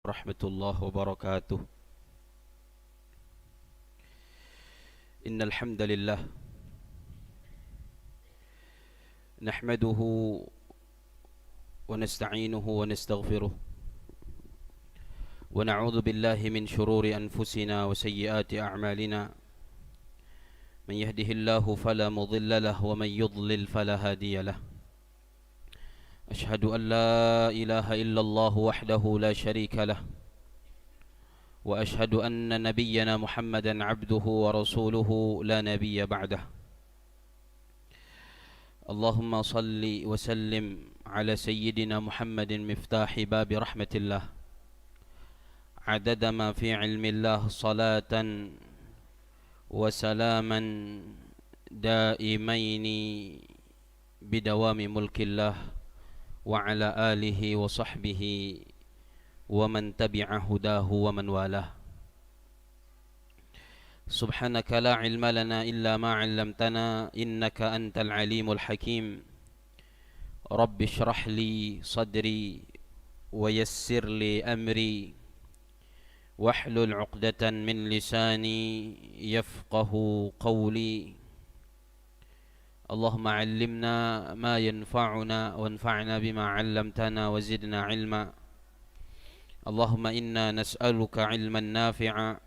ورحمة الله وبركاته. إن الحمد لله نحمده ونستعينه ونستغفره ونعوذ بالله من شرور أنفسنا وسيئات أعمالنا. من يهده الله فلا مضل له ومن يضلل فلا هادي له. أشهد أن لا إله إلا الله وحده لا شريك له، وأشهد أن نبينا محمدا عبده ورسوله لا نبي بعده. اللهم صل وسلم على سيدنا محمد مفتاح باب رحمة الله، عدد ما في علم الله صلاة وسلاما دائمين بدوام ملك الله، وعلى آله وصحبه ومن تبع هداه ومن والاه. سبحانك لا علم لنا إلا ما علمتنا إنك أنت العليم الحكيم. رب اشرح لي صدري ويسر لي أمري واحلل عقدة من لساني يفقه قولي. اللهم علمنا ما ينفعنا وانفعنا بما علمتنا وزدنا علما. اللهم إنا نسألك علما نافعا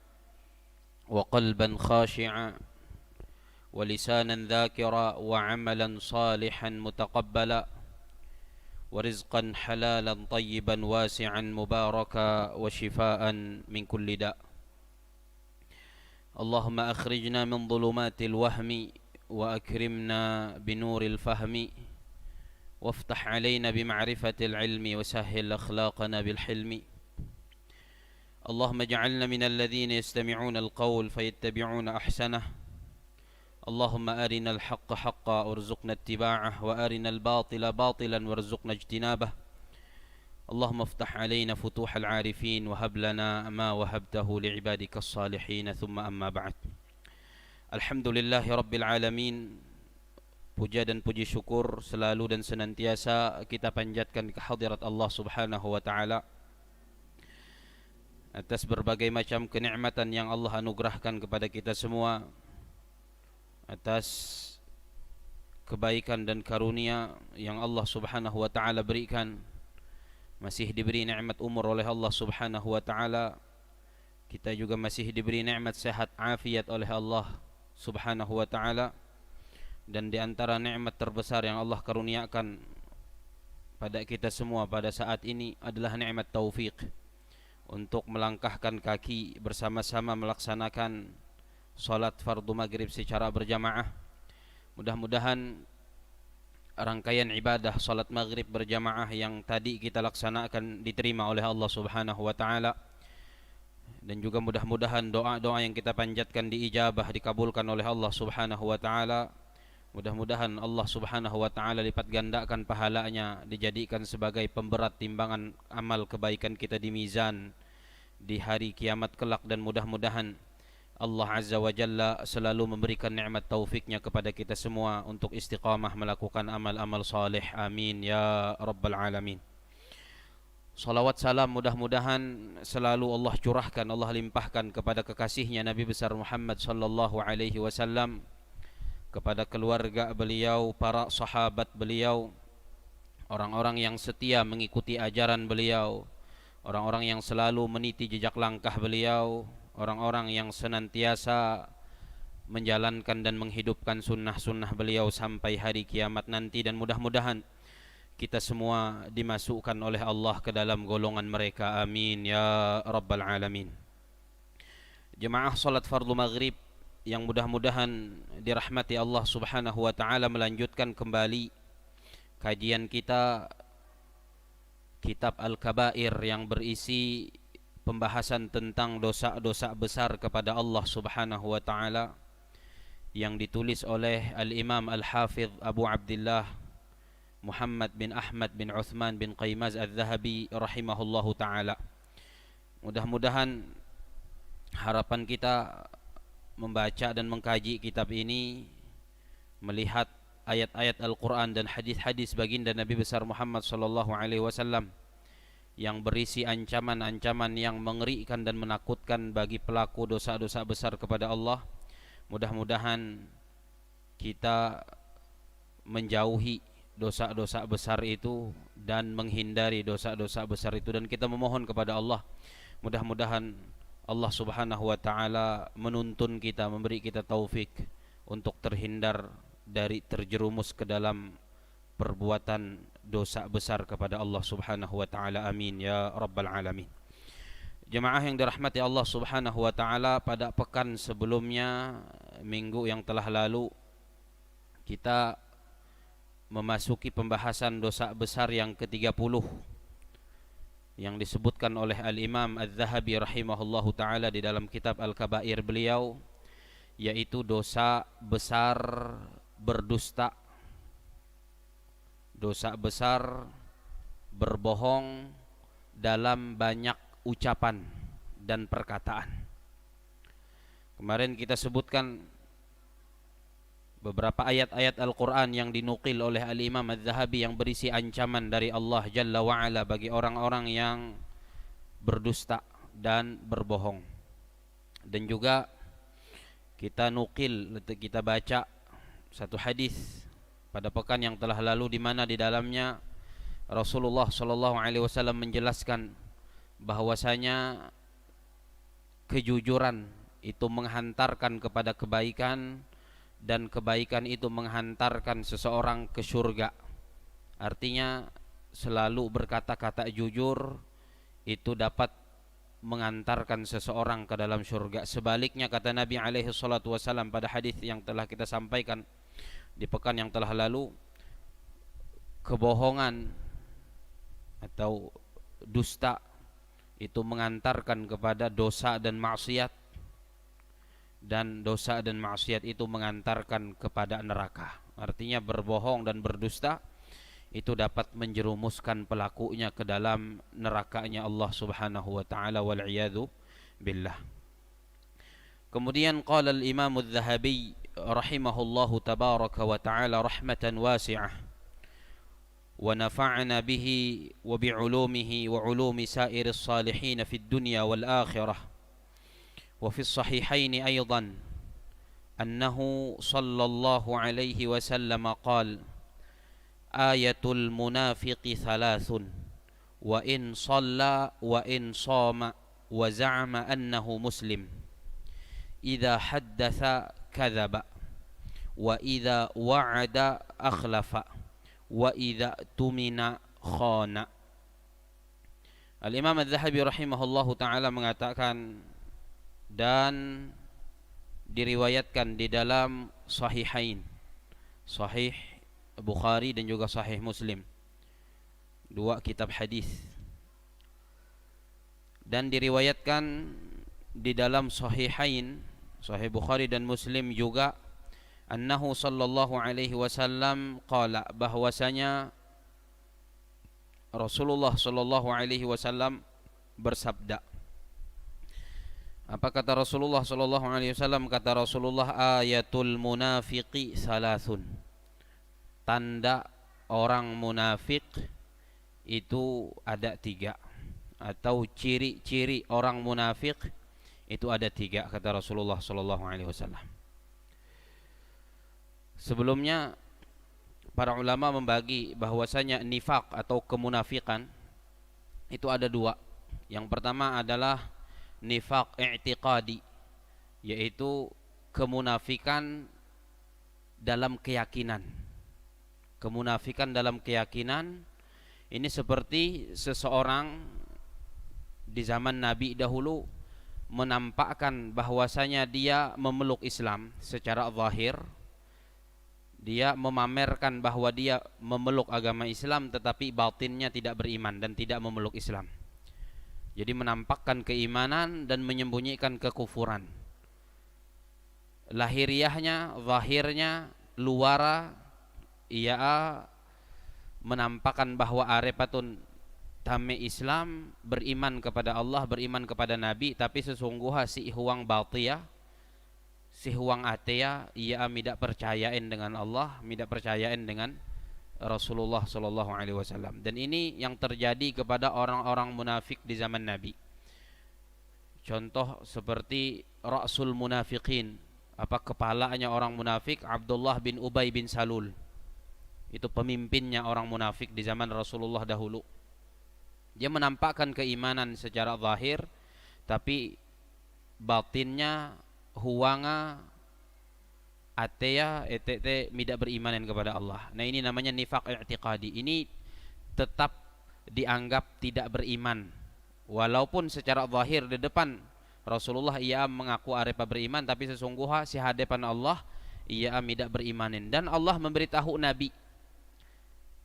وقلبا خاشعا ولسانا ذاكرا وعملا صالحا متقبلا ورزقا حلالا طيبا واسعا مباركا وشفاء من كل داء. اللهم أخرجنا من ظلمات الوهم وأكرمنا بنور الفهم وافتح علينا بمعرفة العلم وسهل أخلاقنا بالحلم. اللهم اجعلنا من الذين يستمعون القول فيتبعون أحسنه. اللهم أرنا الحق حقا وارزقنا اتباعه وأرنا الباطل باطلا وارزقنا اجتنابه. اللهم افتح علينا فتوح العارفين وهب لنا ما وهبته لعبادك الصالحين. ثم أما بعد. Alhamdulillahi Rabbil Alamin. Puja dan puji syukur selalu dan senantiasa kita panjatkan ke hadirat Allah Subhanahu wa Ta'ala atas berbagai macam kenikmatan yang Allah anugerahkan kepada kita semua, atas kebaikan dan karunia yang Allah Subhanahu wa Ta'ala berikan. Masih diberi nikmat umur oleh Allah Subhanahu wa Ta'ala. Kita juga masih diberi nikmat sehat afiat oleh Allah Subhanahu wa Ta'ala. Dan di antara nikmat terbesar yang Allah karuniakan pada kita semua pada saat ini adalah nikmat taufik untuk melangkahkan kaki bersama-sama melaksanakan salat fardu maghrib secara berjamaah. Mudah-mudahan rangkaian ibadah salat maghrib berjamaah yang tadi kita laksanakan diterima oleh Allah Subhanahu wa Ta'ala. Dan juga mudah-mudahan doa-doa yang kita panjatkan diijabah, dikabulkan oleh Allah Subhanahu wa Ta'ala. Mudah-mudahan Allah Subhanahu wa Ta'ala lipat gandakan pahalanya, dijadikan sebagai pemberat timbangan amal kebaikan kita di mizan di hari kiamat kelak. Dan mudah-mudahan Allah Azza wa Jalla selalu memberikan nikmat taufiknya kepada kita semua untuk istiqamah melakukan amal-amal saleh. Amin ya Rabbal Alamin. Salawat salam mudah-mudahan selalu Allah curahkan, Allah limpahkan kepada kekasihnya Nabi besar Muhammad sallallahu alaihi wasallam, kepada keluarga beliau, para sahabat beliau, orang-orang yang setia mengikuti ajaran beliau, orang-orang yang selalu meniti jejak langkah beliau, orang-orang yang senantiasa menjalankan dan menghidupkan sunnah-sunnah beliau sampai hari kiamat nanti. Dan mudah-mudahan kita semua dimasukkan oleh Allah ke dalam golongan mereka. Amin ya Rabbal Alamin. Jemaah salat fardu maghrib yang mudah-mudahan dirahmati Allah Subhanahu wa Ta'ala, melanjutkan kembali kajian kita kitab Al-Kabair yang berisi pembahasan tentang dosa-dosa besar kepada Allah Subhanahu wa Ta'ala, yang ditulis oleh Al-Imam Al-Hafidh Abu Abdullah Muhammad bin Ahmad bin Uthman bin Qaymaz Al-Zahabi rahimahullahu ta'ala. Mudah-mudahan harapan kita membaca dan mengkaji kitab ini, melihat ayat-ayat Al-Quran dan hadis-hadis baginda Nabi besar Muhammad sallallahu alaihi wasallam yang berisi ancaman-ancaman yang mengerikan dan menakutkan bagi pelaku dosa-dosa besar kepada Allah. Mudah-mudahan kita menjauhi dosa-dosa besar itu dan menghindari dosa-dosa besar itu, dan kita memohon kepada Allah mudah-mudahan Allah Subhanahu wa taala menuntun kita, memberi kita taufik untuk terhindar dari terjerumus ke dalam perbuatan dosa besar kepada Allah Subhanahu wa taala. Amin ya rabbal alamin. Jemaah yang dirahmati Allah Subhanahu wa taala, pada pekan sebelumnya, minggu yang telah lalu, kita memasuki pembahasan dosa besar yang ke-30 yang disebutkan oleh Al-Imam Az-Zahabi rahimahullahu taala di dalam kitab Al-Kabair beliau, yaitu dosa besar berdusta, dosa besar berbohong dalam banyak ucapan dan perkataan. Kemarin kita sebutkan beberapa ayat-ayat Al-Quran yang dinukil oleh Al-Imam Az-Zahabi yang berisi ancaman dari Allah Jalla wa'ala bagi orang-orang yang berdusta dan berbohong. Dan juga kita nukil, kita baca satu hadis pada pekan yang telah lalu, di mana di dalamnya Rasulullah SAW menjelaskan bahwasanya kejujuran itu menghantarkan kepada kebaikan, dan kebaikan itu menghantarkan seseorang ke surga. Artinya selalu berkata-kata jujur itu dapat mengantarkan seseorang ke dalam surga. Sebaliknya, kata Nabi alaihi salatu wasallam pada hadis yang telah kita sampaikan di pekan yang telah lalu, kebohongan atau dusta itu mengantarkan kepada dosa dan maksiat, dan dosa dan maksiat itu mengantarkan kepada neraka. Artinya berbohong dan berdusta itu dapat menjerumuskan pelakunya ke dalam nerakanya Allah Subhanahu wa taala, wal iyadu billah. Kemudian qala al-Imam Az-Zahabi rahimahullahu tabaraka wa taala rahmatan wasi'ah, wa nafa'na bihi wa bi'ulumihi wa ulumi sa'iris salihin fid dunya wal akhirah. وفي الصحيحين أيضا أنه صلى الله عليه وسلم قال آية المنافق ثلاث وإن صلى وإن صام وزعم أنه مسلم إذا حدث كذب وإذا وعد أخلف وإذا اؤتمن خان. Al-Imam Az-Zahabi rahimahullahu ta'ala mengatakan, dan diriwayatkan di dalam Sahihain, Sahih Bukhari dan juga Sahih Muslim, dua kitab hadis, dan diriwayatkan di dalam Sahihain, Sahih Bukhari dan Muslim juga, annahu sallallahu alaihi wasallam qala, bahwasanya Rasulullah sallallahu alaihi wasallam bersabda. Apa kata Rasulullah sallallahu alaihi wasallam? Kata Rasulullah, ayatul munafiqi salasun. Tanda orang munafik itu ada 3, atau ciri-ciri orang munafik itu ada 3, kata Rasulullah sallallahu alaihi wasallam. Sebelumnya para ulama membagi bahwasanya nifaq atau kemunafikan itu ada 2. Yang pertama adalah nifaq i'tiqadi, yaitu kemunafikan dalam keyakinan. Kemunafikan dalam keyakinan ini seperti seseorang di zaman Nabi dahulu menampakkan bahwasanya dia memeluk Islam secara zahir, dia memamerkan bahwa dia memeluk agama Islam, tetapi batinnya tidak beriman dan tidak memeluk Islam. Jadi menampakkan keimanan dan menyembunyikan kekufuran. Lahiriahnya, zahirnya, luara, ia menampakkan bahwa arepatun tame Islam, beriman kepada Allah, beriman kepada Nabi, tapi sesungguhnya si huang batia, si huang atea, ia tidak percayain dengan Allah, tidak percayain dengan Rasulullah sallallahu alaihi wasallam. Dan ini yang terjadi kepada orang-orang munafik di zaman Nabi. Contoh seperti Rasul Munafiqin, kepalanya orang munafik, Abdullah bin Ubay bin Salul. Itu pemimpinnya orang munafik di zaman Rasulullah dahulu. Dia menampakkan keimanan secara zahir, tapi batinnya huwanga ateya etete tidak berimanan kepada Allah. Nah, ini namanya nifaq i'tiqadi. Ini tetap dianggap tidak beriman, walaupun secara zahir di depan Rasulullah ia mengaku arepa beriman, tapi sesungguhnya si hadapan Allah ia tidak berimanin. Dan Allah memberitahu Nabi,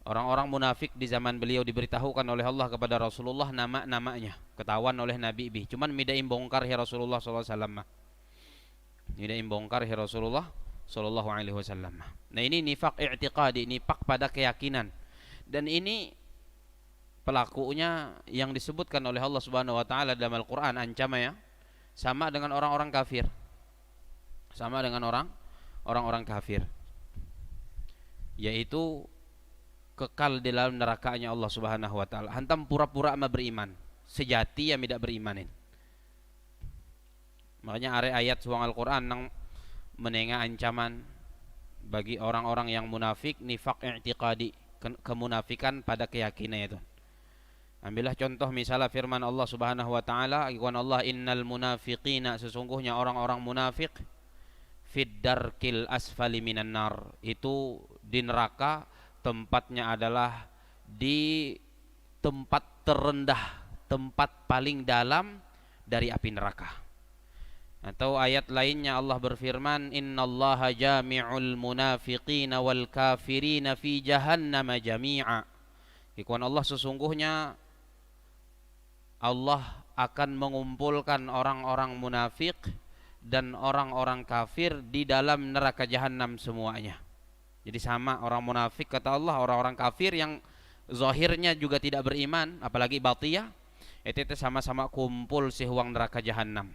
orang-orang munafik di zaman beliau diberitahukan oleh Allah kepada Rasulullah nama-namanya, ketahuan oleh Nabi bih. Cuman midaim bongkar ya Rasulullah sallallahu alaihi wasallam. Midaim bongkar ya Rasulullah sallallahu alaihi wasallam. Nah, ini nifaq i'tiqadi, nifaq pada keyakinan. Dan ini pelakunya yang disebutkan oleh Allah Subhanahu wa taala dalam Al-Qur'an ancamannya sama dengan orang-orang kafir. Sama dengan orang-orang kafir. Yaitu kekal di dalam nerakanya Allah Subhanahu wa taala. Hantam pura-pura ama beriman, sejati yang tidak berimanin. Makanya ayat suang Al-Qur'an nang menengah ancaman bagi orang-orang yang munafik, nifaq i'tiqadi, kemunafikan pada keyakinan itu. Ambillah contoh misalnya firman Allah Subhanahu wa taala, ikhwan Allah, innal munafiqina, sesungguhnya orang-orang munafik, fid darkil asfali minan nar, itu di neraka, tempatnya adalah di tempat terendah, tempat paling dalam dari api neraka. Atau ayat lainnya Allah berfirman, innallaha jami'ul munafiqina wal kafirina fi jahannam jami'a. Ikhwan Allah, sesungguhnya Allah akan mengumpulkan orang-orang munafik dan orang-orang kafir di dalam neraka jahanam semuanya. Jadi sama, orang munafik kata Allah, orang-orang kafir yang zahirnya juga tidak beriman, apalagi batiyah, itu sama-sama kumpul sihuang neraka jahanam.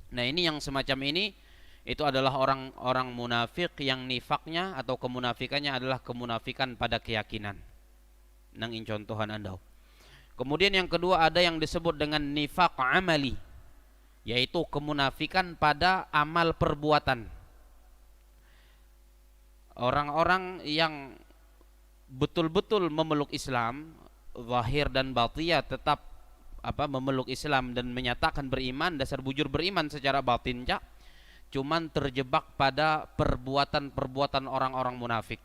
Nah, ini yang semacam ini itu adalah orang-orang munafik yang nifaknya atau kemunafikannya adalah kemunafikan pada keyakinan. Nang in contohan Anda. Kemudian yang kedua ada yang disebut dengan nifaq amali, yaitu kemunafikan pada amal perbuatan. Orang-orang yang betul-betul memeluk Islam, zahir dan batinnya tetap memeluk Islam dan menyatakan beriman, dasar bujur beriman secara batin, cuman terjebak pada perbuatan-perbuatan orang-orang munafik.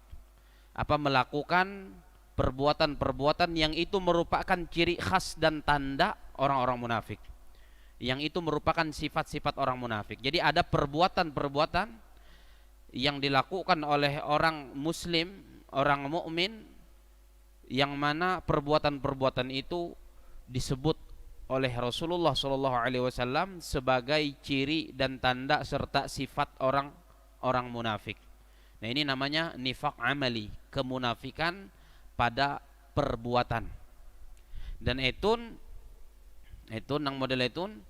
Melakukan perbuatan-perbuatan yang itu merupakan ciri khas dan tanda orang-orang munafik. Yang itu merupakan sifat-sifat orang munafik. Jadi ada perbuatan-perbuatan yang dilakukan oleh orang muslim, orang mukmin, yang mana perbuatan-perbuatan itu disebut oleh Rasulullah sallallahu alaihi wasallam sebagai ciri dan tanda serta sifat orang munafik. Nah, ini namanya nifaq amali, kemunafikan pada perbuatan. Dan etun nang model etun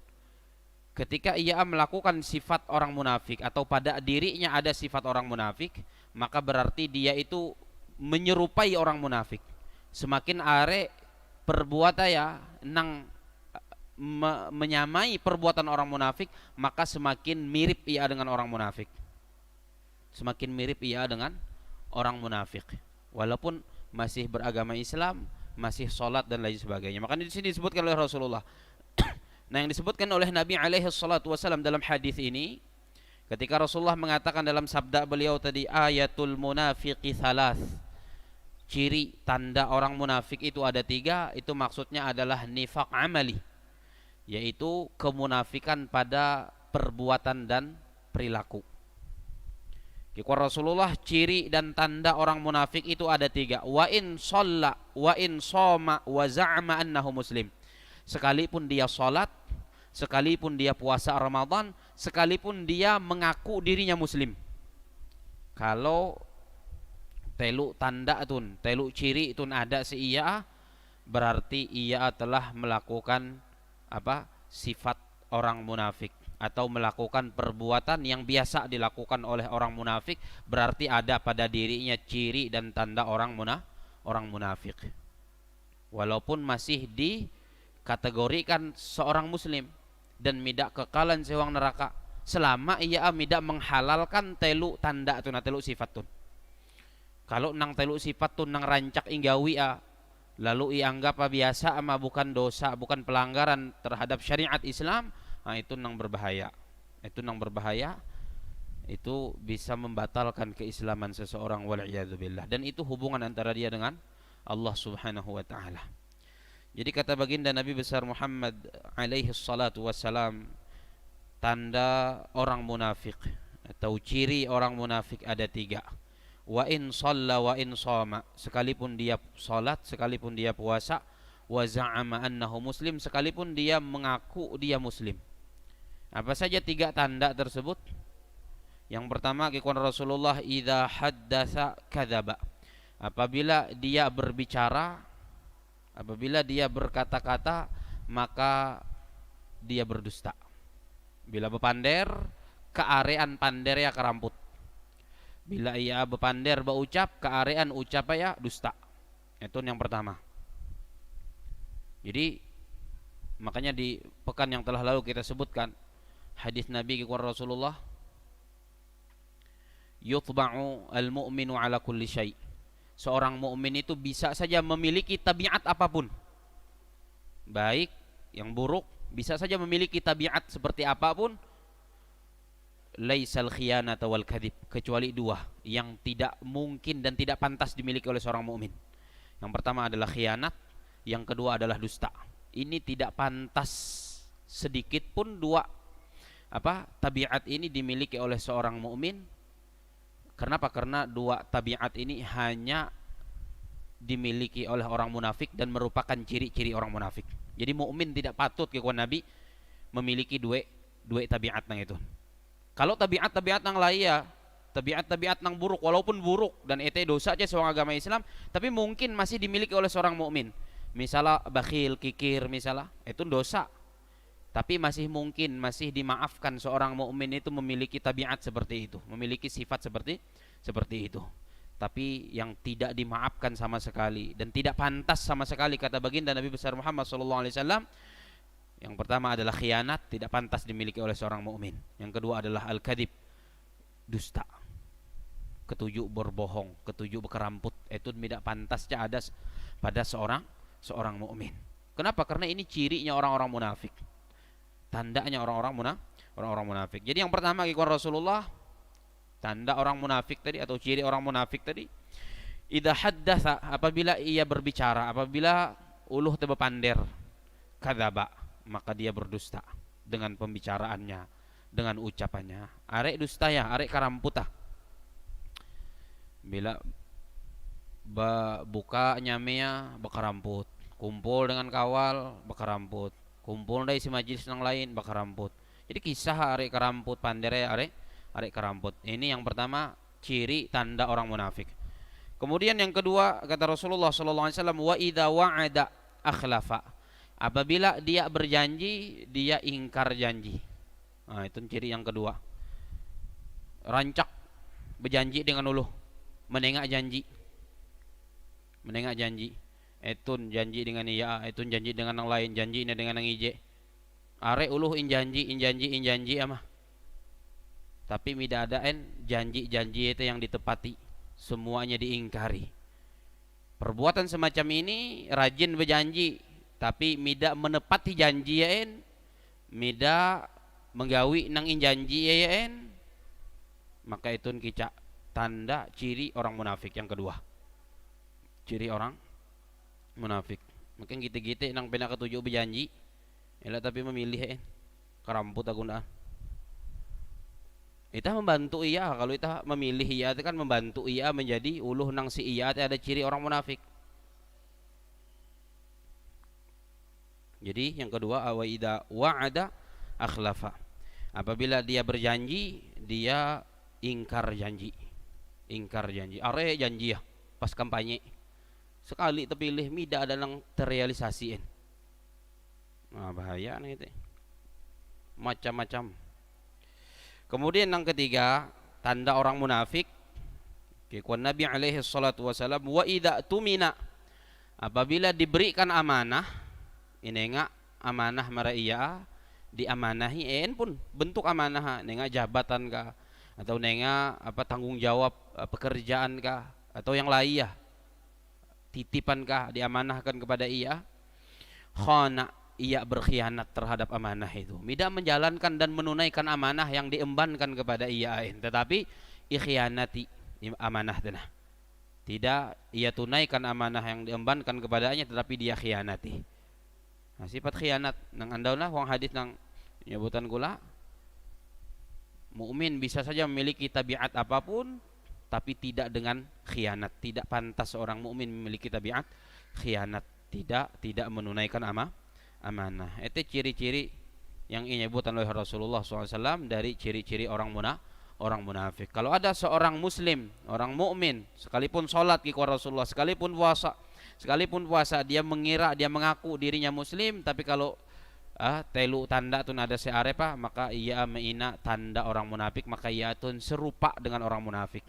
ketika ia melakukan sifat orang munafik atau pada dirinya ada sifat orang munafik, maka berarti dia itu menyerupai orang munafik. Semakin are perbuatan ya nang menyamai perbuatan orang munafik, maka semakin mirip ia dengan orang munafik. Semakin mirip ia dengan orang munafik. Walaupun masih beragama Islam, masih sholat dan lain sebagainya. Maka di sini disebutkan oleh Rasulullah. Nah, yang disebutkan oleh Nabi alaihi salatu wasallam dalam hadis ini, ketika Rasulullah mengatakan dalam sabda beliau tadi, ayatul munafiqi thalath, ciri tanda orang munafik itu ada 3, itu maksudnya adalah nifaq amali, yaitu kemunafikan pada perbuatan dan perilaku. Kata Rasulullah, ciri dan tanda orang munafik itu ada 3. Wa in shalla wa in shoma wa za'ama annahu muslim. Sekalipun dia salat, sekalipun dia puasa Ramadan, sekalipun dia mengaku dirinya muslim. Kalau telu tanda tun, telu ciri tun ada si ia, berarti ia telah melakukan sifat orang munafik. atau melakukan perbuatan yang biasa dilakukan oleh orang munafik, berarti ada pada dirinya ciri dan tanda orang munafik. Walaupun masih dikategorikan seorang muslim dan midak kekalan sewang neraka, selama ia midak menghalalkan telu tanda tuna telu sifat tun. Kalau nang telu sifat tun nang rancak inggawi lalu ianggap biasa ama bukan dosa, bukan pelanggaran terhadap syariat Islam, itu nang berbahaya. Itu bisa membatalkan keislaman seseorang, wal'iyadzubillah. Dan itu hubungan antara dia dengan Allah Subhanahu wa taala. Jadi kata baginda Nabi besar Muhammad alaihi salatu wassalam, tanda orang munafik atau ciri orang munafik ada 3. Wa in shalla wa in shoma, sekalipun dia salat, sekalipun dia puasa, wa za'ama annahu muslim, sekalipun dia mengaku dia muslim. Apa saja 3 tanda tersebut? Yang pertama, kekuatan Rasulullah, idza haddatsa kadzaba. Apabila dia berbicara, apabila dia berkata-kata, maka dia berdusta. Bila bepander, kearean pander ya keramput. Bila ia bepander berucap, kearean ucap ya dusta. Itu yang pertama. Jadi makanya di pekan yang telah lalu kita sebutkan hadis Nabi kepada Rasulullah, yutba'u al-mu'minu ala kulli syai'. Seorang mukmin itu bisa saja memiliki tabiat apapun, baik yang buruk, bisa saja memiliki tabiat seperti apapun. Laisal khiyanata wal kadhib, kecuali 2 yang tidak mungkin dan tidak pantas dimiliki oleh seorang mukmin. Yang pertama adalah khianat, yang kedua adalah dusta. Ini tidak pantas sedikit pun 2 tabiat ini dimiliki oleh seorang mukmin. Kenapa? Karena 2 tabiat ini hanya dimiliki oleh orang munafik dan merupakan ciri-ciri orang munafik. Jadi mukmin tidak patut kepada Nabi memiliki 2 tabiat nang itu. Kalau tabiat-tabiat nang lain tabiat-tabiat nang buruk, walaupun buruk dan itu dosa aja seorang agama Islam, tapi mungkin masih dimiliki oleh seorang mukmin. Misalnya bakhil, kikir misalnya, itu dosa. Tapi masih mungkin, masih dimaafkan seorang mukmin itu memiliki tabiat seperti itu, memiliki sifat seperti itu. Tapi yang tidak dimaafkan sama sekali dan tidak pantas sama sekali, kata baginda Nabi besar Muhammad SAW, yang pertama adalah khianat, tidak pantas dimiliki oleh seorang mukmin. Yang kedua adalah al-kadhib, dusta. Ketujuh berbohong, ketujuh berkeramput, itu tidak pantasnya ada pada seorang mukmin. Kenapa? Karena ini cirinya orang-orang munafik. Tandanya orang-orang munafik. Jadi yang pertama kata Rasulullah, tanda orang munafik tadi atau ciri orang munafik tadi, idza haddatsa, apabila ia berbicara, apabila uluh teu bepander, kadzaba, maka dia berdusta dengan pembicaraannya, dengan ucapannya. Arek dusta ya, arek karamputah. Bila buka nyamea bakaramput, kumpul dengan kawal bakaramput, kumpul dari si majelis yang lain bakaramput. Jadi kisah arek karamput, pandere arek karamput. Ini yang pertama, ciri tanda orang munafik. Kemudian yang kedua, kata Rasulullah SAW, wa idza wa'ada akhlafa. Apabila dia berjanji, dia ingkar janji. Nah, itu ciri yang kedua. Rancak berjanji dengan uluh, menengak janji. Etun janji dengan iya, etun janji dengan yang lain, janji ini dengan yang ije. Are uluh in janji amah. Tapi mida adaen janji itu yang ditepati, semuanya diingkari. Perbuatan semacam ini rajin berjanji, tapi mida menepati janji yaen, mida menggawi nang janji yaen, maka itu kicak tanda ciri orang munafik yang kedua. Ciri orang munafik. Mungkin gitu-gitu nang pena ketujuh berjanji, elah tapi memilih yaen, keramput agundaan. Kita membantu ia, kalau kita memilih ia itu kan membantu ia menjadi uluh nang si ia itu ada ciri orang munafik. Jadi yang kedua, wa idza wa'ada akhlafa. Apabila dia berjanji, dia ingkar janji. Are janji ya pas kampanye. Sekali terpilih mida ada nang terrealisasiin. Nah, bahaya nih itu. Macam-macam Kemudian yang ketiga, tanda orang munafik, kekuan Nabi alaihi salatu wasalam, wa idza tumina, apabila diberikan amanah, ini enggak amanah maraia, diamanahi pun bentuk amanah, nenga jabatan kah, atau nenga tanggung jawab pekerjaan kah, atau yang lain ya, titipan kah diamanahkan kepada ia, khana, ia berkhianat terhadap amanah itu, tidak menjalankan dan menunaikan amanah yang diembankan kepada ia, tetapi ikhianati amanah tanah, tidak ia tunaikan amanah yang diembankan kepadanya tetapi dia khianati. Nah, sifat khianat nang andaulah wong hadis nang nyebutan gula, mukmin bisa saja memiliki tabiat apapun tapi tidak dengan khianat. Tidak pantas seorang mukmin memiliki tabiat khianat, tidak menunaikan amanah. Itu ciri-ciri yang disebutkan oleh Rasulullah SAW dari ciri-ciri orang munafik. Kalau ada seorang muslim, orang mukmin, sekalipun sholat kepada Rasulullah, sekalipun puasa, dia mengira, dia mengaku dirinya muslim, tapi kalau telu tanda tun ada searepa, maka ia meina tanda orang munafik, maka ia tun serupa dengan orang munafik,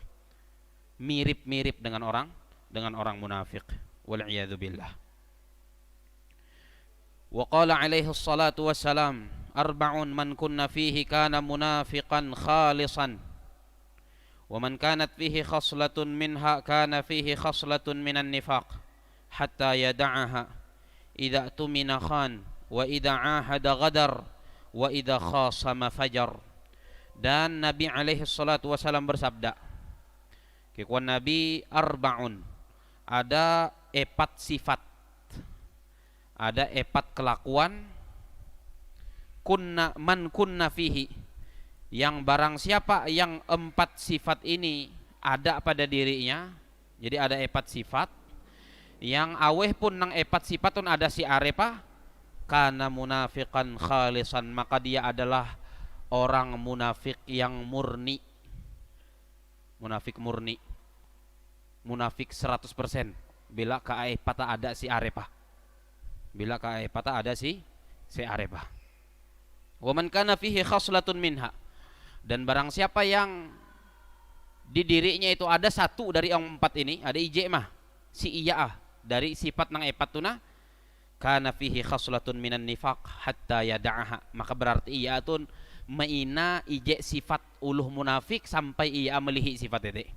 mirip-mirip dengan orang munafik. Wal'iyadu billah. وقال عليه الصلاة والسلام أربع من كن فيه كان منافقا خالصا ومن كانت فيه خصلة منها كان فيه خصلة من النفاق حتى يدعها إذا اؤتمن خان وإذا عاهد غدر وإذا خاصم فجر. Dan Nabi alaihi salatu wasallam bersabda, kekuan Nabi arba'un, ada 4 sifat, ada 4 kelakuan, man kunna fihi, yang barang siapa yang 4 sifat ini ada pada dirinya. Jadi ada 4 sifat yang aweh pun nang 4 sifat pun ada si arepa, kana munafiqan khalisan, maka dia adalah orang munafik yang murni. Munafik murni, munafik 100% bila pata ada si arepa, bila pata ada si arepa. Wa man kana fihi khaslatun minha, dan barang siapa yang di dirinya itu ada 1 dari yang 4 ini, ada ije mah si iya dari sifat nang 4 tuna, kana fihi khaslatun minan nifaq hatta yada'aha, maka berarti ia tun maina ije sifat uluh munafik sampai ia melihi sifat itu.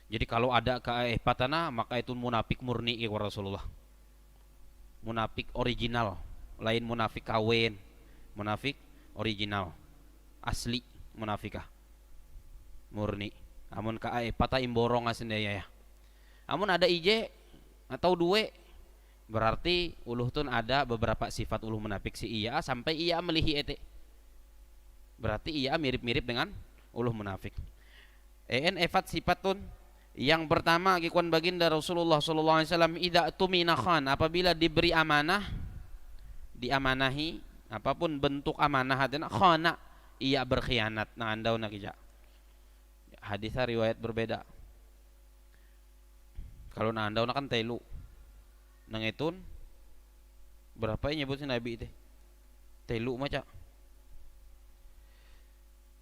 Jadi kalau ada patana, maka itu munafik murni ya Rasulullah, munafik original, lain munafik kawin, munafik original asli, munafikah murni. Amun pata imborong asendaya ya, amun ada ije atau 2, berarti uluh tun ada beberapa sifat uluh munafik si iya sampai ia melihi ete, berarti ia mirip-mirip dengan uluh munafik. Efat sifatun, yang pertama kikuan baginda Rasulullah sallallahu alaihi wasallam, idza tumina khan, apabila diberi amanah, diamanahi, apapun bentuk amanah hadana, khana, ia berkhianat. Nah andau nakija hadisnya riwayat berbeda. Kalau na andau kan telu nang itun berapa nyebut si Nabi itu telu maca.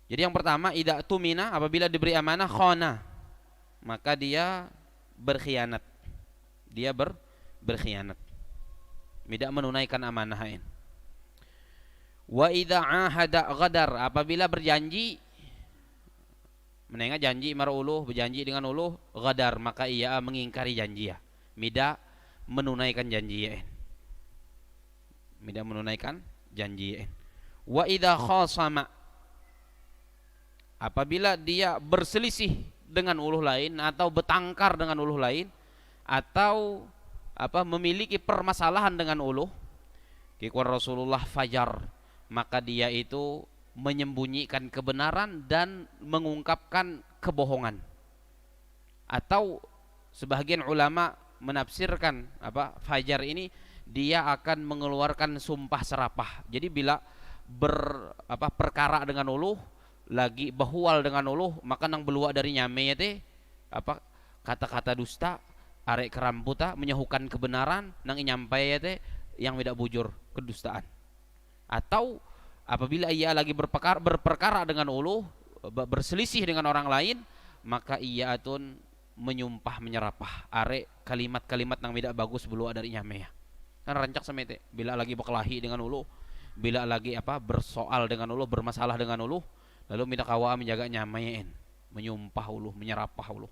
Jadi yang pertama, idza tumina, apabila diberi amanah, khana, maka dia berkhianat, dia berkhianat, tidak menunaikan amanahin. Wa idza ahada ghadar, apabila berjanji, menengah janji maruluh, berjanji dengan uluh, ghadar, maka ia mengingkari janji ya, tidak menunaikan janji ya, tidak menunaikan janji ya. Wa idza khasama, apabila dia berselisih dengan uluh lain atau bertangkar dengan uluh lain atau memiliki permasalahan dengan uluh, kikuan Rasulullah fajar, maka dia itu menyembunyikan kebenaran dan mengungkapkan kebohongan. Atau sebagian ulama menafsirkan fajar ini dia akan mengeluarkan sumpah serapah. Jadi bila perkara dengan uluh, lagi bahual dengan uluh, maka nang beluak dari nyame teh kata-kata dusta, arek keramputa, menyahukan kebenaran, nang nyampai teh yang tidak bujur kedustaan. Atau Apabila ia lagi berperkara dengan uluh, berselisih dengan orang lain, maka ia atun menyumpah menyerapah are kalimat-kalimat yang tidak bagus bulu dari nyameh. Kan rancak semete bila lagi berkelahi dengan uluh, bila lagi bersoal dengan uluh, bermasalah dengan uluh, lalu minta kawa menjaga nyamain, menyumpah uluh, menyerapah uluh,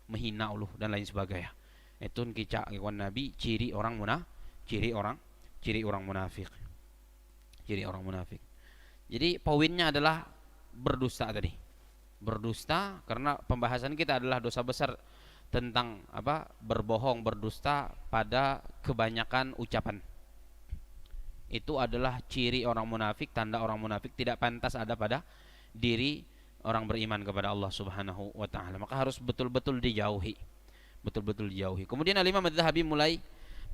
menghina uluh dan lain sebagainya. Itu kicak ikhwan Nabi ciri orang munafik. Ciri orang munafik. Jadi poinnya adalah berdusta tadi. Berdusta karena pembahasan kita adalah dosa besar tentang berbohong, berdusta pada kebanyakan ucapan. Itu adalah ciri orang munafik, tanda orang munafik tidak pantas ada pada diri orang beriman kepada Allah Subhanahu wa taala. Maka harus betul-betul dijauhi. Betul-betul dijauhi. Kemudian Al-Imam Az-Zahabi mulai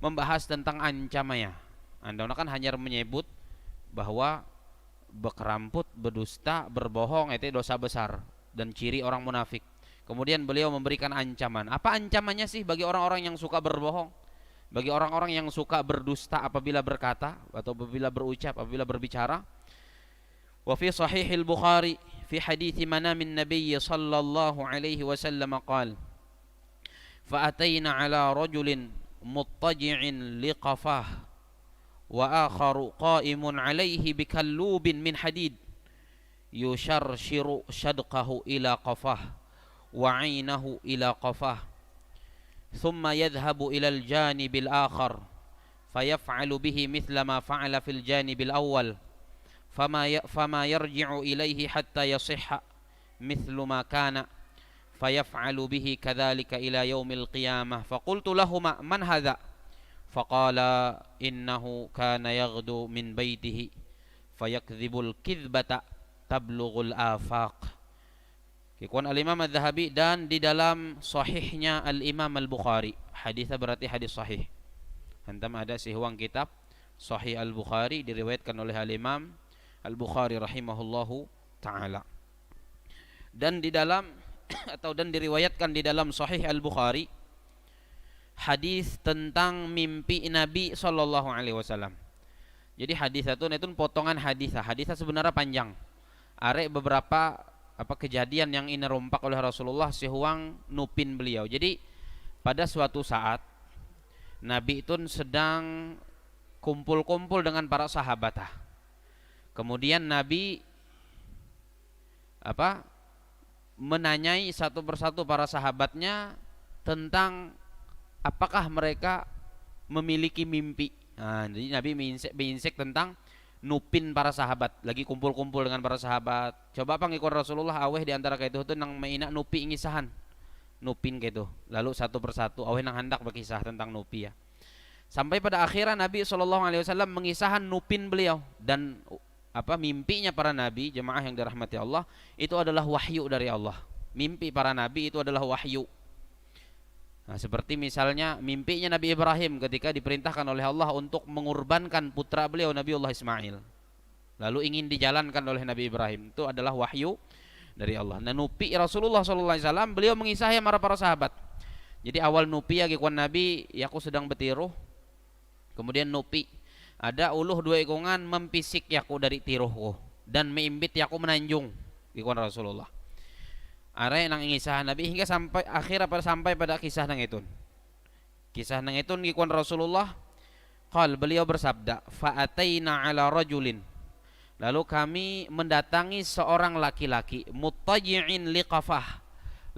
membahas tentang ancamannya. Anda kan hanya menyebut bahwa berkeramput, berdusta, berbohong itu dosa besar dan ciri orang munafik. Kemudian beliau memberikan ancaman. Apa ancamannya sih bagi orang-orang yang suka berbohong? Bagi orang-orang yang suka berdusta apabila berkata atau apabila berucap, apabila berbicara. Wa fi sahihil Bukhari fi hadits manamin Nabi sallallahu alaihi wasallam qala fa atayna ala rajulin muttaji'in liqafah wa akharu qa'imun alaihi bikallubin min hadid yusharshiru shadqahu ila qafah wa 'ainahu ila qafah thumma yadhhabu ila al-janib al-akhar fayaf'alu bihi mithla ma fa'ala fil janib al-awwal fama yarji'u ilayhi hatta yasihha mithlu ma kana fayaf'alu bihi kadzalika ila yaumil qiyamah faqultu lahumā man hadza faqala innahu kana yaghdu min baitihi fayakdzibul kadzbata tablughul afaq. Ikhwan Al-Imam Az-Zahabi dan di dalam sahihnya Al-Imam Al-Bukhari, hadisnya berarti hadis sahih. Antum ada sihwang kitab Sahih Al-Bukhari diriwayatkan oleh Al-Imam Al-Bukhari rahimahullahu taala. Dan di dalam dan diriwayatkan di dalam Sahih Al-Bukhari hadis tentang mimpi Nabi sallallahu alaihi wasallam. Jadi hadis itu potongan hadis. Hadisnya sebenarnya panjang. Are beberapa kejadian yang ini rompak oleh Rasulullah sehuang nupin beliau. Jadi pada suatu saat Nabi itu sedang kumpul-kumpul dengan para sahabat. Kemudian Nabi menanyai satu persatu para sahabatnya tentang apakah mereka memiliki mimpi. Nah, jadi Nabi menginsek tentang nupin para sahabat lagi kumpul-kumpul dengan para sahabat. Coba ngikut Rasulullah aweh di antara itu nang maina nupi ngisahan. Nupin gitu. Lalu satu persatu aweh nang hendak berkisah tentang nupi ya. Sampai pada akhirnya Nabi SAW mengisahkan nupin beliau dan mimpinya para nabi, jemaah yang dirahmati Allah, itu adalah wahyu dari Allah. Mimpi para nabi itu adalah wahyu. Nah, seperti misalnya mimpinya Nabi Ibrahim ketika diperintahkan oleh Allah untuk mengorbankan putra beliau Nabiullah Ismail. Lalu ingin dijalankan oleh Nabi Ibrahim. Itu adalah wahyu dari Allah. Nah, nupi Rasulullah SAW beliau mengisahnya para sahabat. Jadi awal nupi ya gikuan Nabi, yaku sedang betiruh. Kemudian nupi ada uluh dua ikungan mempisik yaku dari tiruhku dan meimbit yaku menanjung gikuan Rasulullah. Are nang ngisah Nabi hingga sampai pada kisah nang itu. Kisah nang itu ngikuan Rasulullah. Beliau bersabda, "Fa'ataina 'ala rajulin." Lalu kami mendatangi seorang laki-laki muttaji'in liqafah.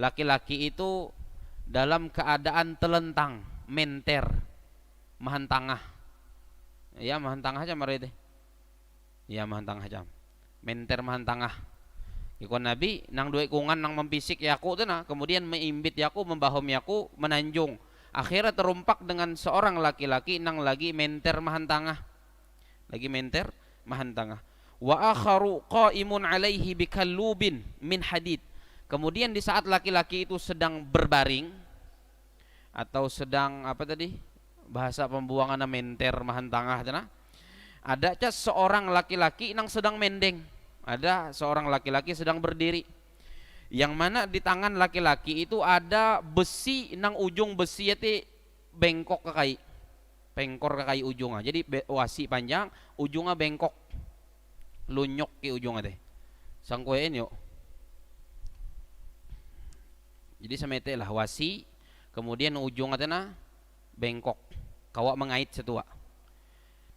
Laki-laki itu dalam keadaan telentang, menter, mahan tangah. Ya, mahan tangah aja marite. Ya, mahan tangah aja. Menter mahan tangah. Ikon Nabi nang dua ikungan nang mempisik yaku tena, kemudian meimbit yaku, membahom yaku, menanjung. Akhirnya terumpak dengan seorang laki-laki nang lagi menter mahan tangah. Lagi menter mahan tangah. Wa akharu qa'imun alaihi bikallubin min hadid. Kemudian di saat laki-laki itu sedang berbaring atau sedang bahasa pembuangan menter mahan tangah tena, ada seorang laki-laki nang sedang mendeng. Ada seorang laki-laki sedang berdiri, yang mana di tangan laki-laki itu ada besi nang ujung besi itu bengkok ke kai, pengkor ke kai ujungnya. Jadi wasi panjang, ujungnya bengkok, lunyok ki ujung ate sangkuain yuk. Jadi samete lah wasi, kemudian ujung atena bengkok, kawak mengait setua.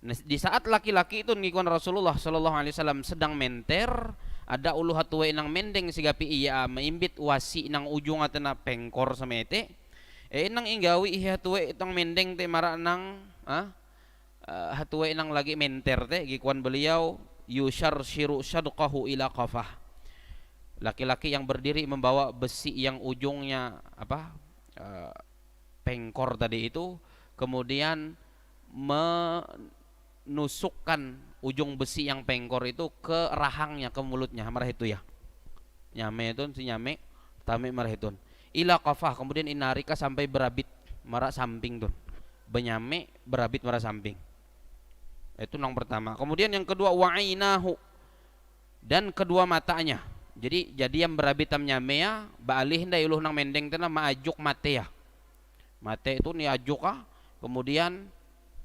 Nah, di saat laki-laki itu ngikon Rasulullah sallallahu alaihi wasallam sedang menter, ada ulu hatuwe nang mendeng sigapi iya meimbit wasi nang ujung atena pengkor samete. Nang inggawi iya hatuwe itang mendeng te mara nang hatuwe nang lagi menter te gikuan beliau yushar shiru syadqahu ila qafah. Laki-laki yang berdiri membawa besi yang ujungnya pengkor tadi itu, kemudian menusukkan ujung besi yang pengkor itu ke rahangnya, ke mulutnya, marah itu ya. Nyame itu si nyame, tame marah itu. Ila qafah, kemudian inarika sampai berabit marah samping tuh. Benyame berabit marah samping. Itu yang pertama. Kemudian yang kedua wa'inahu, dan kedua matanya. Jadi yang berabit tam nyame ya, baalih nda iluh nang mendeng tena maajuk mate ya. Mate itu ni ajuk kemudian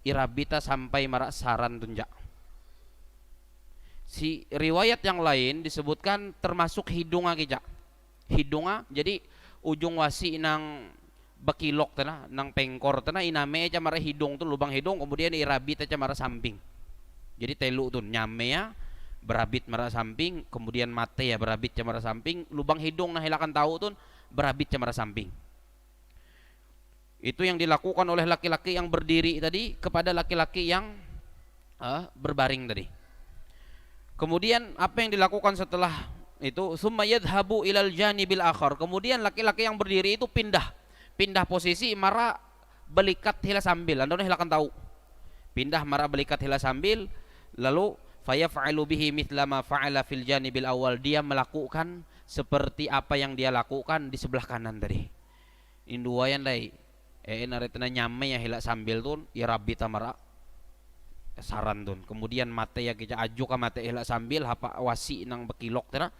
irabita sampai marak saran tunjak. Si riwayat yang lain disebutkan termasuk hidunga kijak. Hidunga, jadi ujung wasi nang bakilok tena, nang pengkor tena iname aja marak hidung tuh lubang hidung, kemudian irabita aja marak samping. Jadi telu tuh nyame ya berabit marah samping, kemudian mate ya berabit marah samping, lubang hidung nah hilakan tahu tuh berabit marah samping. Itu yang dilakukan oleh laki-laki yang berdiri tadi kepada laki-laki yang berbaring tadi. Kemudian apa yang dilakukan setelah itu? Summa yadhhabu ilal janibil akhar. Kemudian laki-laki yang berdiri itu pindah posisi marah belikat hila sambil. Anda hilakan tahu. Pindah marah belikat hila sambil, lalu fayaf'alu bihi mithla ma fa'ala fil janibil awal. Dia melakukan seperti apa yang dia lakukan di sebelah kanan tadi. Induayan dai naretena nyame ya hilak sambil tun ya rabbi tamara saran tun. Kemudian mate ya kita aju ka mate hilak sambil hapa wasi nang bekilok tena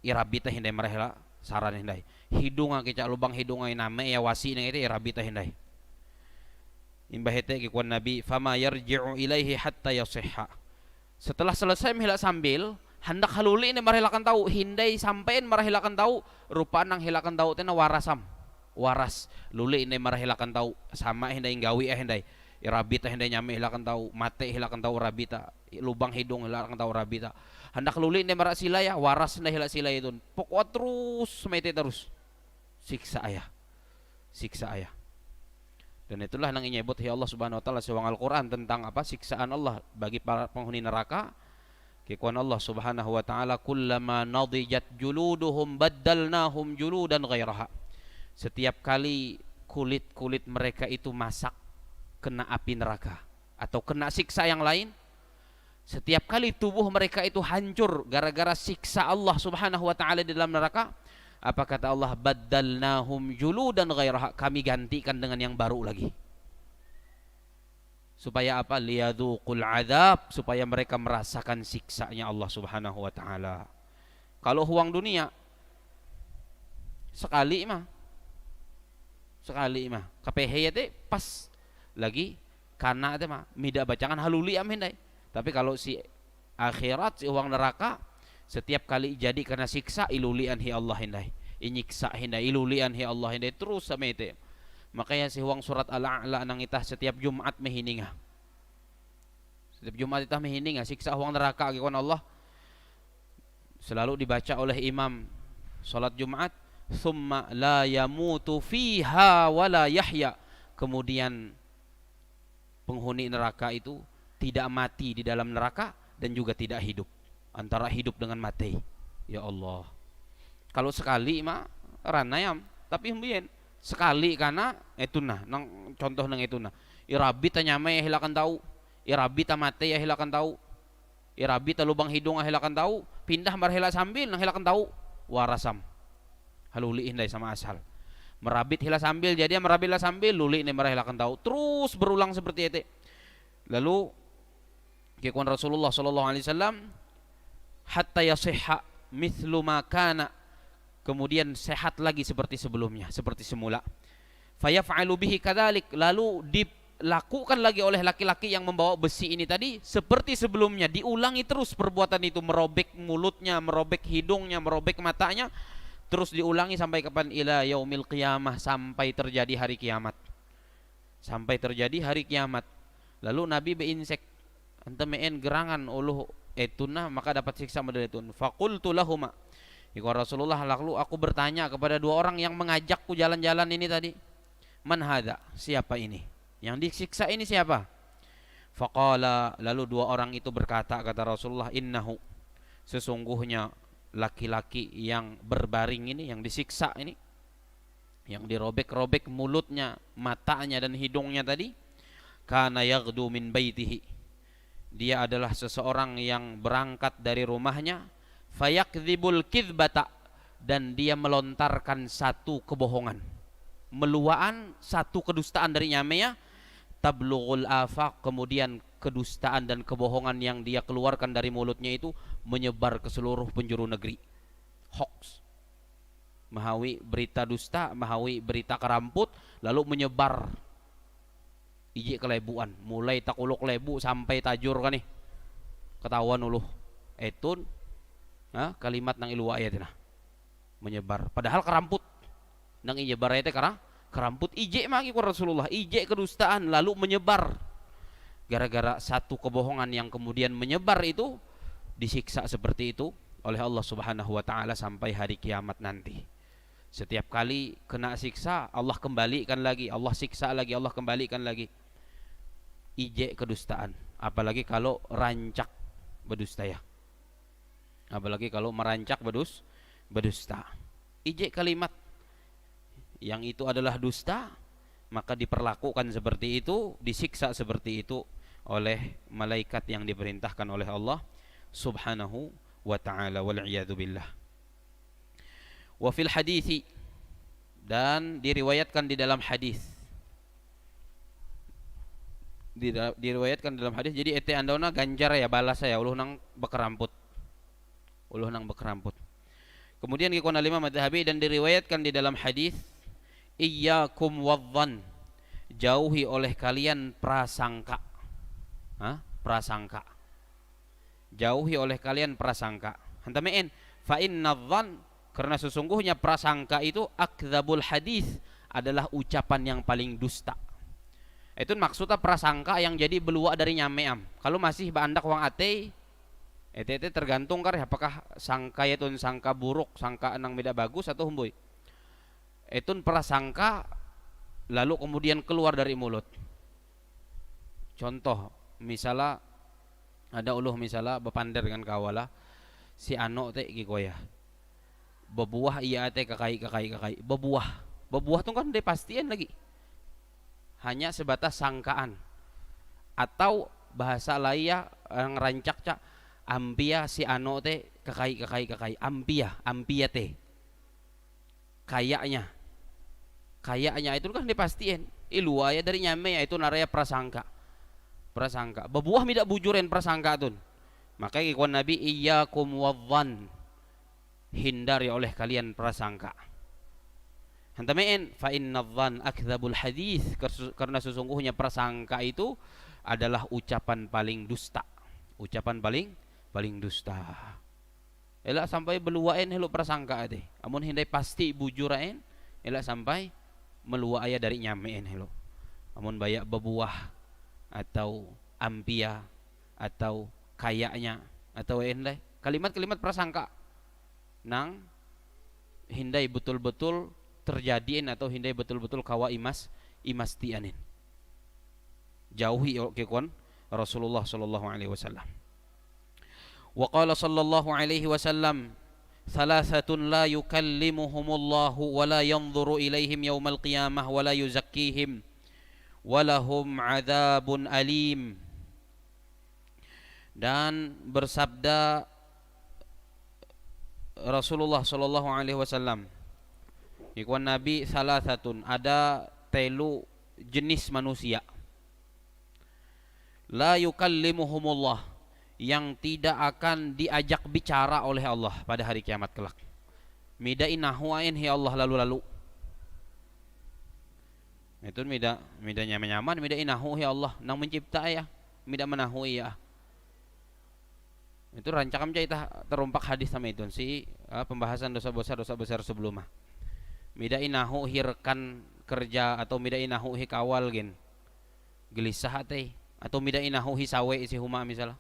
ya rabbi tah hindai mara hilak saran hindai. Hidunga kita lubang hidunga name ya wasi nang itu ya rabbi tah hindai. Imbah hete kikuan Nabi fama yarji'u ilaihi hatta yasihha. Setelah selesai mihilak sambil hendak haluli ini marahilakan tahu hindai sampein marahilakan tahu rupa nang hilakan tahu tena waras luli ini marahilakan tahu sama hindai gawi hindai rabita hindai nyame hilakan tahu mate hilakan tahu rabita lubang hidung hilakan tahu rabita hendak luli ini marah silaya waras hindai hilak silaya itu pokok terus semete terus siksa ayah. Dan itulah nang inyebut ya Allah Subhanahu wa taala sewang Al-Qur'an tentang apa siksaan Allah bagi para penghuni neraka. Kekuan Allah Subhanahu wa taala kullama nadijat juluduhum baddalnahum juludan ghairaha. Setiap kali kulit-kulit mereka itu masak kena api neraka atau kena siksa yang lain, setiap kali tubuh mereka itu hancur gara-gara siksa Allah Subhanahu wa taala di dalam neraka, apa kata Allah? Baddalnahum juludan ghairaha, kami gantikan dengan yang baru lagi. Supaya apa? Liyadzuqul adzab, supaya mereka merasakan siksanya Allah Subhanahu wa taala. Kalau huang dunia sekali mah kapehe teh pas lagi kana teh mah mida bacangan haluli am hindai. Tapi kalau si akhirat si uang neraka setiap kali jadi karena siksa ilulian hi Allah hindai, inyiksa hindai ilulian hi Allah hindai terus sama itu. Makanya si huang surat Al-A'la nang itah setiap Jumat mehininga. Setiap Jumat itah mehininga siksa huang neraka gikuan Allah. Selalu dibaca oleh imam salat Jumat, summa la yamutu fiha wala yahya. Kemudian penghuni neraka itu tidak mati di dalam neraka dan juga tidak hidup, antara hidup dengan mati. Ya Allah, kalau sekali mah ranayam, tapi hembien sekali karena itu nah nang contoh nang itu nah irabi tanyame ya hilakan tahu, irabi tamate ya hilakan tahu, irabi talubang hidung ya hilakan tahu, pindah marhela sambil nang hilakan tahu warasam haluli indai sama asal merabit hila sambil jadi merabit hila sambil luli ini marhilakan tahu terus berulang seperti itu. Lalu kekuan Rasulullah sallallahu alaihi wasallam hatta yasihha mithlu ma kana, kemudian sehat lagi seperti sebelumnya, seperti semula. Fayaf'alu bihi kadzalik, lalu dilakukan lagi oleh laki-laki yang membawa besi ini tadi seperti sebelumnya, diulangi terus perbuatan itu, merobek mulutnya, merobek hidungnya, merobek matanya, terus diulangi sampai kapan? Ila yaumil qiyamah, sampai terjadi hari kiamat. Sampai terjadi hari kiamat. Lalu Nabi beinsek, anta meen gerangan uluh etuna maka dapat siksa model etun. Faqultu lahuma, iku Rasulullah, lalu aku bertanya kepada dua orang yang mengajakku jalan-jalan ini tadi, man hadza, siapa ini yang disiksa ini, siapa? Faqala, lalu dua orang itu berkata, kata Rasulullah, innahu, sesungguhnya laki-laki yang berbaring ini, yang disiksa ini, yang dirobek-robek mulutnya, matanya dan hidungnya tadi, kana yaghdu min baitihi, dia adalah seseorang yang berangkat dari rumahnya, fayakdzibul kizbata, dan dia melontarkan satu kebohongan, meluaan satu kedustaan dari nyamenya, tablughul afaq, kemudian kedustaan dan kebohongan yang dia keluarkan dari mulutnya itu menyebar ke seluruh penjuru negeri. Hoax, mahawi berita dusta, mahawi berita keramput, lalu menyebar iji kelebuan, mulai takuluk lebu sampai tajur kan nih, ketahuan uluh etun kalimat nang ilu ayat nah menyebar, padahal keramput nang inyebar ayat karena keramput ije maki ku Rasulullah, ije kedustaan lalu menyebar, gara-gara satu kebohongan yang kemudian menyebar itu disiksa seperti itu oleh Allah Subhanahu wa taala sampai hari kiamat nanti. Setiap kali kena siksa, Allah kembalikan lagi, Allah siksa lagi, Allah kembalikan lagi. Ije kedustaan, apalagi kalau rancak berdusta ya, apalagi kalau merancak berdusta. Ije kalimat yang itu adalah dusta, maka diperlakukan seperti itu, disiksa seperti itu oleh malaikat yang diperintahkan oleh Allah Subhanahu wa ta'ala, wal'iyadu billah. Wa fil hadithi, dan diriwayatkan di dalam hadis, diriwayatkan dalam hadis, jadi ete andauna ganjar ya, balas saya uluh nang bekeramput, uluh nang bekeramput. Kemudian kikon alimah madhabi, dan diriwayatkan di dalam hadis, iyyakum wadhan, jauhi oleh kalian prasangka. Prasangka, jauhi oleh kalian prasangka. Hantamein, fa inna dhann, karena sesungguhnya prasangka itu akdzabul hadis, adalah ucapan yang paling dusta. Itu maksudnya prasangka yang jadi belua dari nyameam. Kalau masih baandak wang ate, ete tergantung kar apakah sangka itu sangka buruk, sangka nang beda bagus atau humboy. Itu prasangka lalu kemudian keluar dari mulut. Contoh, misalnya ada uluh misalnya bepander dengan kawala, si ano teh gikoya, bebuah iya teh kakai bebuah tuh kan depastian lagi, hanya sebatas sangkaan. Atau bahasa lain yang rancak cak, ampia si ano teh kakai ampia teh kayaknya itu kan dipastiin iluaya dari nyame, itu naraya prasangka. Bebuah tidak bujurin prasangka tun. Makanya ikwan Nabi, iyyakum wadhan, hindari oleh kalian prasangka. Hantamein, fa inna dhann akdzabul hadis, karena sesungguhnya prasangka itu adalah ucapan paling dusta, ucapan paling dusta. Elak sampai beluain helu prasangka ade, amun hindai pasti bujurain, elak sampai melua aya dari nyamein helu. Amun bayak bebuah atau ampia atau kayaknya atau hindai kalimat-kalimat prasangka nang hindai betul-betul terjadiin atau hindai betul-betul kawa imas tianin. Jauhi kekon Rasulullah sallallahu alaihi wasallam. Wa qala sallallahu alaihi wasallam, thalathatun la yukallimuhumullahu wa la yanzuru ilaihim yaumal qiyamah wa la yuzakkihim wa lahum adzabun alim. Dan bersabda Rasulullah sallallahu alaihi wasallam, ikwan Nabi, thalathatun, ada telu jenis manusia, la yukallimuhumullah, yang tidak akan diajak bicara oleh Allah pada hari kiamat kelak. Midain nahwain hi Allah lalu-lalu. Itu mida nyaman, mida inahu ya Allah nang mencipta ya, mida menahu ya. Itu rancakam cai terumpak hadis sama itu si pembahasan dosa besar sebelumnya. Mida inahu hirkan kerja atau mida inahu hi kawal gen. Gelisah teh atau mida inahu hi sawe isi huma misalnya.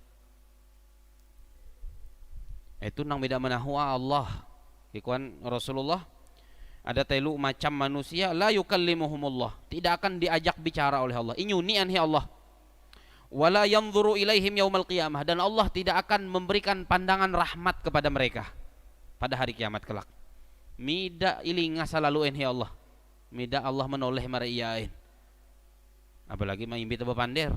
Itu nang mida menahu Allah. Ikuan Rasulullah ada telu macam manusia la yukallimuhumullah, tidak akan diajak bicara oleh Allah. Inyunian hi Allah. Wala yanzuru ilaihim yaumal qiyamah, dan Allah tidak akan memberikan pandangan rahmat kepada mereka pada hari kiamat kelak. Mida ilinga salaluen hi Allah. Mida Allah menoleh maraiyain. Apalagi maimbit bepander.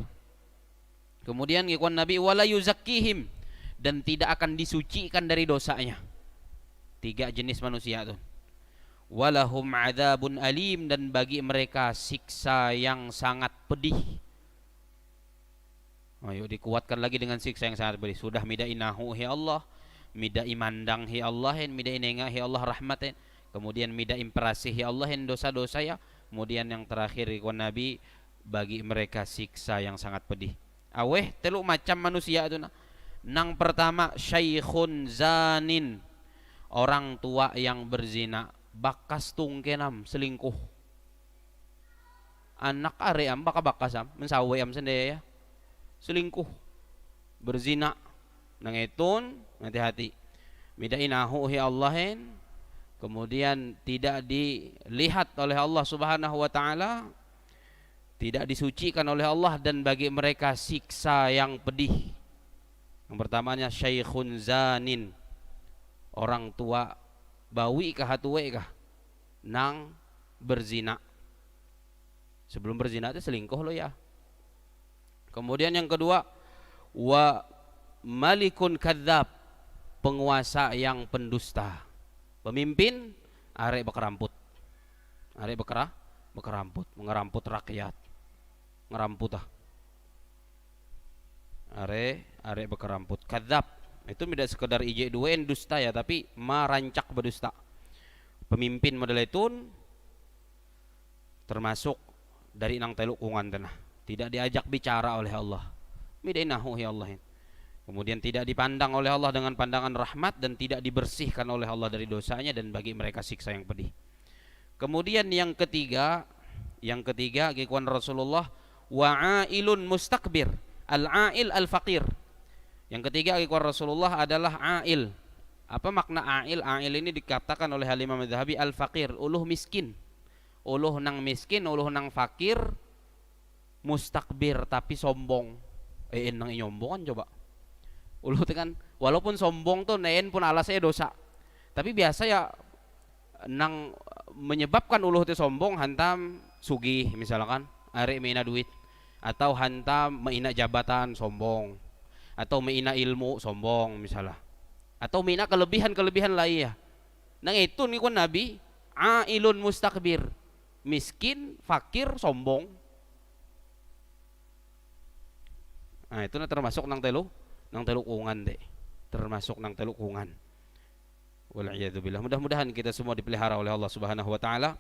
Kemudian ikuan Nabi wala yuzakkihim, dan tidak akan disucikan dari dosanya. 3 jenis manusia tuh. Walahum adzabun alim, dan bagi mereka siksa yang sangat pedih. Ayo dikuatkan lagi dengan siksa yang sangat pedih. Sudah mida inahu hi Allah, mida imandang hi Allah, mida inenga hi Allah rahmatin. Kemudian mida imperasi hi Allah dosa-dosa ya. Kemudian yang terakhir ikon Nabi, bagi mereka siksa yang sangat pedih. Aweh telu macam manusia itu. Nang pertama syaikhun zanin, orang tua yang berzina. Bakas tungkenam selingkuh. Anak aream bakasam mensawe am sendiri ya. Selingkuh, berzina. Nang etun hati-hati. Mida inahu hi Allahin. Kemudian tidak dilihat oleh Allah Subhanahu wa taala, tidak disucikan oleh Allah, dan bagi mereka siksa yang pedih. Yang pertamanya syaikhun zanin, orang tua bawi kah hatuwe kah nang berzina. Sebelum berzina itu selingkuh lo ya. Kemudian yang kedua, wa malikun kadzab, penguasa yang pendusta. Pemimpin arek bekeramput. Arek bekeramput, mengeramput rakyat. Ngeramput ah. Arek bekeramput. Kadzab itu tidak sekedar ije duen dusta ya, tapi merancak berdusta. Pemimpin model itu termasuk dari nang teluk kungan tanah, tidak diajak bicara oleh Allah. Midainahu ya Allah. Kemudian tidak dipandang oleh Allah dengan pandangan rahmat, dan tidak dibersihkan oleh Allah dari dosanya, dan bagi mereka siksa yang pedih. Kemudian yang ketiga kikuan Rasulullah, wa'ailun mustakbir, al-ail al-faqir. Yang ketiga kikuan Rasulullah adalah ail. Apa makna ail? Ail ini dikatakan oleh Imam Adz-Dzahabi al-faqir, uluh miskin. Uluh nang miskin, uluh nang fakir, mustakbir tapi sombong. Nang nyombongan coba. Uluh kan walaupun sombong tuh neen pun alasnya dosa. Tapi biasa ya nang menyebabkan uluh itu sombong, hantam sugih misalkan, arek meina duit, atau hantam meina jabatan sombong, atau meina ilmu sombong misalnya, atau meina kelebihan lain ya. Nang itu nih kan Nabi ailun mustakbir, miskin, fakir, sombong. Nah itu termasuk nang telu kungan deh, termasuk nang telu kungan. Wal'iyadzubillah. Mudah-mudahan kita semua dipelihara oleh Allah Subhanahu wa taala.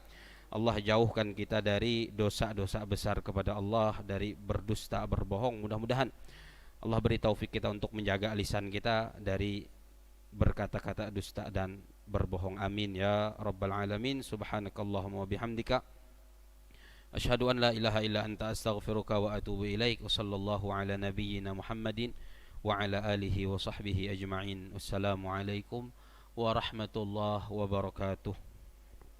Allah jauhkan kita dari dosa-dosa besar kepada Allah, dari berdusta, berbohong. Mudah-mudahan Allah beri taufik kita untuk menjaga lisan kita dari berkata-kata dusta dan berbohong. Amin ya rabbal alamin. Subhanakallahumma wa bihamdika asyhadu an la ilaha illa anta astaghfiruka wa atubu ilaik. Wa sallallahu ala nabiyyina Muhammadin wa ala alihi wa sahbihi ajma'in. Wassalamualaikum warahmatullahi wabarakatuh.